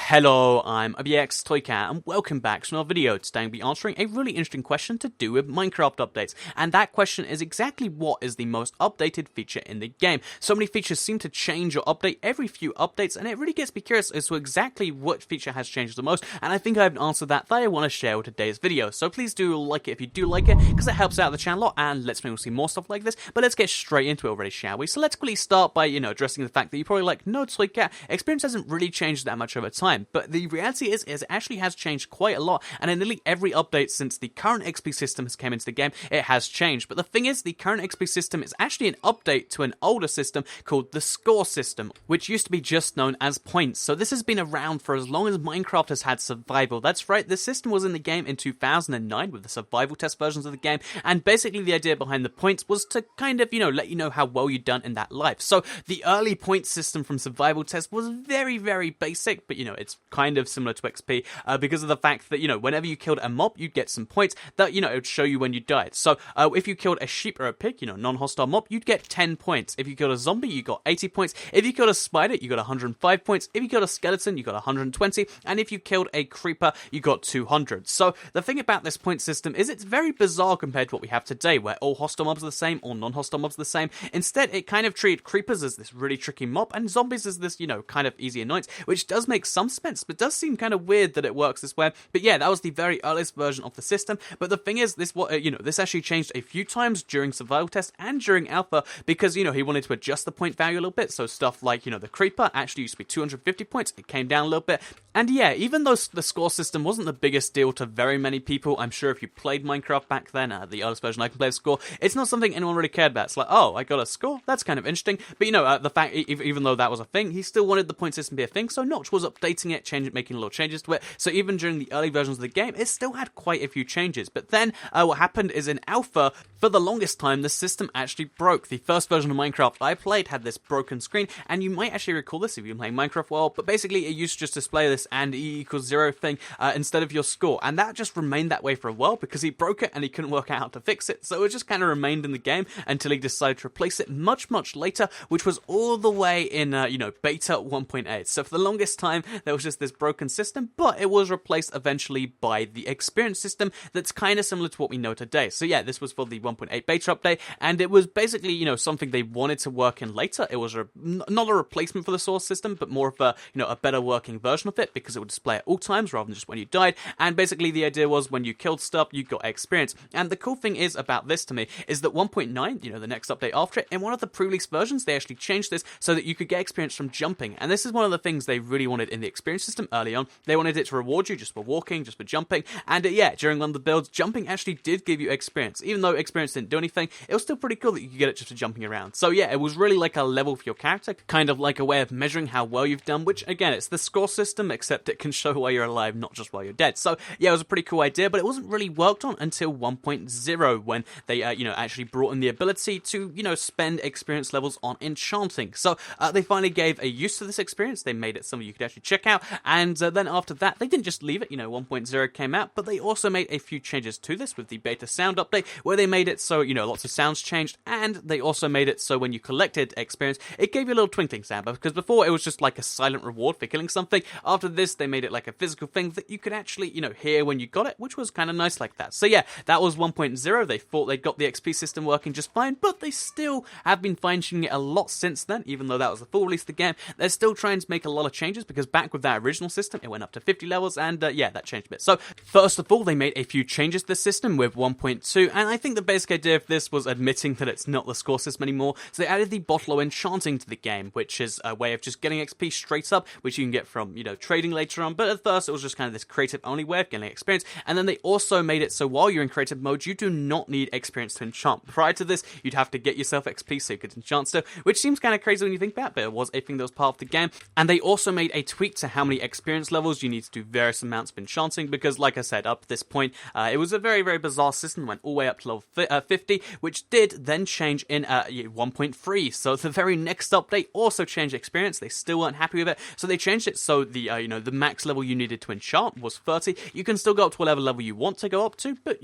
Hello, I'm ABX Toycat, and welcome back to another video. Today I'll be answering a really interesting question to do with Minecraft updates, and that question is exactly what is the most updated feature in the game. So many features seem to change or update every few updates, and it really gets me curious as to exactly what feature has changed the most, and I think I have an answer that I want to share with today's video. So please do like it if you do like it, because it helps out the channel a lot, and lets me see more stuff like this. But let's get straight into it already, shall we? So let's quickly start by, addressing the fact that you're probably like, no, Toycat, experience hasn't really changed that much over time. But the reality is it actually has changed quite a lot, and in nearly every update since the current XP system has came into the game, it has changed. But the thing is, the current XP system is actually an update to an older system called the score system, which used to be just known as points. So this has been around for as long as Minecraft has had survival. That's right, the system was in the game in 2009 with the survival test versions of the game, and basically the idea behind the points was to kind of, let you know how well you'd done in that life. So the early point system from survival test was very, very basic, but it's kind of similar to XP because of the fact that, whenever you killed a mob, you'd get some points that, it would show you when you died. So if you killed a sheep or a pig, non-hostile mob, you'd get 10 points. If you killed a zombie, you got 80 points. If you killed a spider, you got 105 points. If you killed a skeleton, you got 120. And if you killed a creeper, you got 200. So the thing about this point system is it's very bizarre compared to what we have today, where all hostile mobs are the same, all non-hostile mobs are the same. Instead, it kind of treated creepers as this really tricky mob, and zombies as this, kind of easy annoyance, which does make some sense, but does seem kind of weird that it works this way. But yeah, that was the very earliest version of the system. But the thing is, this actually changed a few times during survival test and during alpha, because he wanted to adjust the point value a little bit. So stuff like the creeper actually used to be 250 points, it came down a little bit. And yeah, even though the score system wasn't the biggest deal to very many people, I'm sure if you played Minecraft back then, the earliest version I can play a score, it's not something anyone really cared about. It's like, oh, I got a score, that's kind of interesting. But the fact, even though that was a thing, he still wanted the point system to be a thing, so Notch was updating it, making little changes to it. So even during the early versions of the game, it still had quite a few changes. But then what happened is in alpha, for the longest time, the system actually broke. The first version of Minecraft I played had this broken screen, and you might actually recall this if you've been playing Minecraft well, but basically it used to just display this and E=0 thing instead of your score, and that just remained that way for a while because he broke it and he couldn't work out how to fix it, so it just kind of remained in the game until he decided to replace it much later, which was all the way in, beta 1.8. So for the longest time, there was just this broken system, but it was replaced eventually by the experience system that's kind of similar to what we know today. So yeah, this was for the 1.8 beta update, and it was basically, something they wanted to work in later. It was not a replacement for the source system, but more of a, a better working version of it, because it would display at all times rather than just when you died. And basically the idea was when you killed stuff, you got experience. And the cool thing is about this to me is that 1.9, the next update after it, in one of the pre-release versions, they actually changed this so that you could get experience from jumping. And this is one of the things they really wanted in the experience system early on. They wanted it to reward you just for walking, just for jumping. And yeah, during one of the builds, jumping actually did give you experience. Even though experience didn't do anything, it was still pretty cool that you could get it just for jumping around. So yeah, it was really like a level for your character, kind of like a way of measuring how well you've done, which again, it's the score system, except it can show while you're alive, not just while you're dead. So yeah, it was a pretty cool idea, but it wasn't really worked on until 1.0 when they, actually brought in the ability to, spend experience levels on enchanting. So they finally gave a use to this experience. They made it something you could actually check out, and then after that, they didn't just leave it, 1.0 came out, but they also made a few changes to this with the beta sound update, where they made it so, lots of sounds changed, and they also made it so when you collected experience, it gave you a little twinkling sound, because before it was just like a silent reward for killing something. After this, they made it like a physical thing that you could actually, hear when you got it, which was kind of nice like that. So yeah, that was 1.0. They thought they got the XP system working just fine, but they still have been fine-tuning it a lot since then, even though that was the full release of the game. They're still trying to make a lot of changes, because back with that original system, it went up to 50 levels, and yeah, that changed a bit. So first of all, they made a few changes to the system with 1.2, and I think the basic idea of this was admitting that it's not the score system anymore. So they added the bottle enchanting to the game, which is a way of just getting XP straight up, which you can get from, trading later on. But at first, it was just kind of this creative only way of getting experience. And then they also made it so while you're in creative mode, you do not need experience to enchant. Prior to this, you'd have to get yourself XP so you could enchant stuff, which seems kind of crazy when you think about it, but it was a thing that was part of the game. And they also made a tweak to how many experience levels you need to do various amounts of enchanting, because like I said, up to this point, it was a very, very bizarre system, went all the way up to level 50, which did then change in 1.3. So the very next update also changed experience. They still weren't happy with it, so they changed it so the the max level you needed to enchant was 30. You can still go up to whatever level you want to go up to, but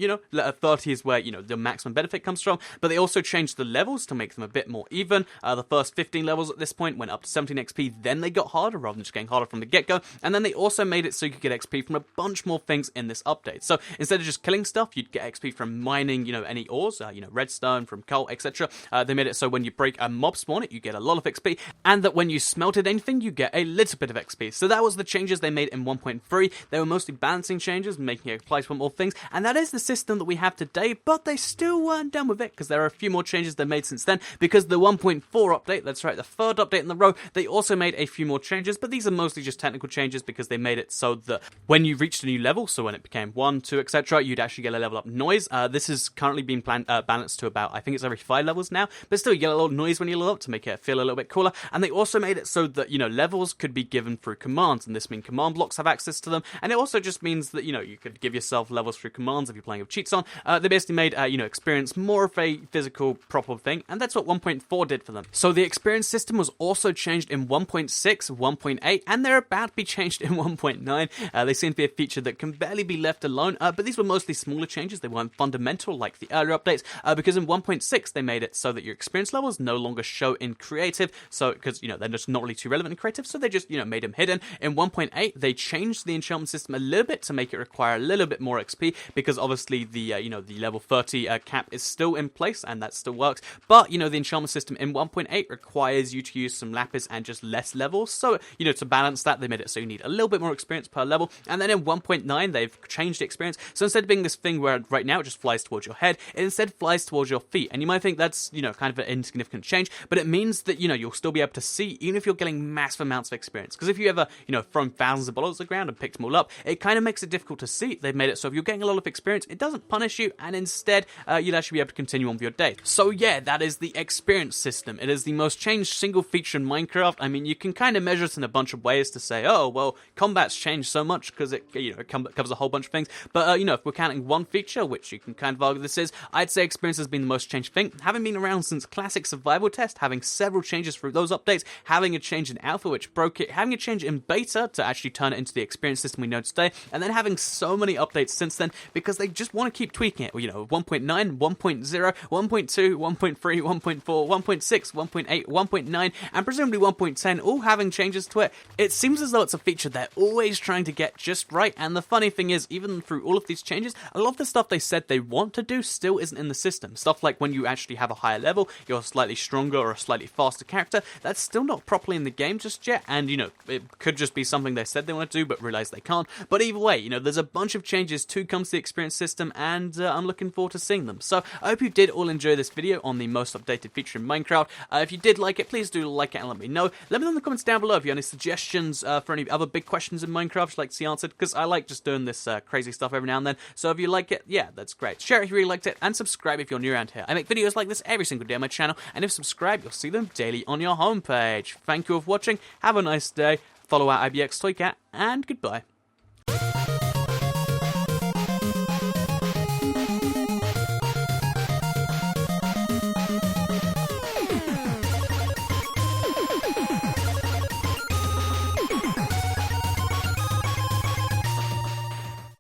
30 is where the maximum benefit comes from. But they also changed the levels to make them a bit more even. The first 15 levels at this point went up to 17 XP, then they got harder rather than just getting harder from the get-go, and then they also made it so you could get XP from a bunch more things in this update. So instead of just killing stuff, you'd get XP from mining, any ores, redstone, from coal, etc. They made it so when you break a mob spawn, you get a lot of XP, and that when you smelted anything, you get a little bit of XP. So that was the changes they made in 1.3. They were mostly balancing changes, making it apply to more things, and that is the system that we have today, but they still weren't done with it, because there are a few more changes they made since then, because the 1.4 update, that's right, the third update in the row, they also made a few more changes, but these are mostly just technical changes, because they made it so that when you reached a new level, so when it became 1, 2, etc., you'd actually get a level up noise. This is currently being balanced to about, I think it's every 5 levels now, but still you get a little noise when you level up to make it feel a little bit cooler. And they also made it so that levels could be given through commands, and this means command blocks have access to them, and it also just means that you could give yourself levels through commands if you're playing with cheats on. They basically made experience more of a physical proper thing, and that's what 1.4 did for them. So the experience system was also changed in 1.6, 1.8, and they're about to be changed in 1.9. They seem to be a feature that can barely be left alone, but these were mostly smaller changes. They weren't fundamental like the earlier updates, because in 1.6 they made it so that your experience levels no longer show in creative, so because they're just not really too relevant in creative, so they just made them hidden. In 1.8 they changed the enchantment system a little bit to make it require a little bit more XP, because obviously the the level 30 cap is still in place, and that still works, but the enchantment system in 1.8 requires you to use some lapis and just less levels, so to balance that they made it so you need a little bit more experience per level. And then in 1.9 they've changed the experience, so instead of being this thing where right now it just flies towards your head, it instead flies towards your feet. And you might think that's kind of an insignificant change, but it means that you'll still be able to see even if you're getting massive amounts of experience, because if you ever thrown thousands of bottles to the ground and picked them all up, it kind of makes it difficult to see. They've made it so if you're getting a lot of experience, it doesn't punish you, and instead you'll actually be able to continue on with your day. So yeah, that is the experience system. It is the most changed single feature in Minecraft. I mean, you can kind of measure it in a bunch of ways to say, oh well, combat's changed so much because it it covers a whole bunch of things, but if we're counting one feature, which you can kind of argue this is, I'd say experience has been the most changed thing. Having been around since classic survival test, having several changes through those updates, having a change in alpha which broke it, having a change in beta to actually turn it into the experience system we know today, and then having so many updates since then because they just want to keep tweaking it. 1.9, 1.0, 1.2, 1.3, 1.4, 1.6, 1.8, 1.9, and presumably 1.10, all having changes to it. It seems as though it's a feature they're always trying to get just right, and the funny thing is, even through all of these changes, a lot of the stuff they said they want to do still isn't in the system. Stuff like when you actually have a higher level, you're a slightly stronger or a slightly faster character, that's still not properly in the game just yet, and it could just be something they said they want to do but realize they can't. But either way, there's a bunch of changes to come to the experience system, and I'm looking forward to seeing them. So I hope you did all enjoy this video on the most updated feature in Minecraft. If you did like it, please do like it and let me know. Let me know in the comments down below if you have any suggestions for any other big questions in Minecraft you'd like to see answered, because I like just doing this crazy stuff every now and then. So if you like it, yeah, that's great. Share it if you really liked it, and subscribe if you're new around here. I make videos like this every single day on my channel, and if subscribed, you'll see them daily on your homepage. Thank you for watching, have a nice day, follow our IBX Toycat, and goodbye.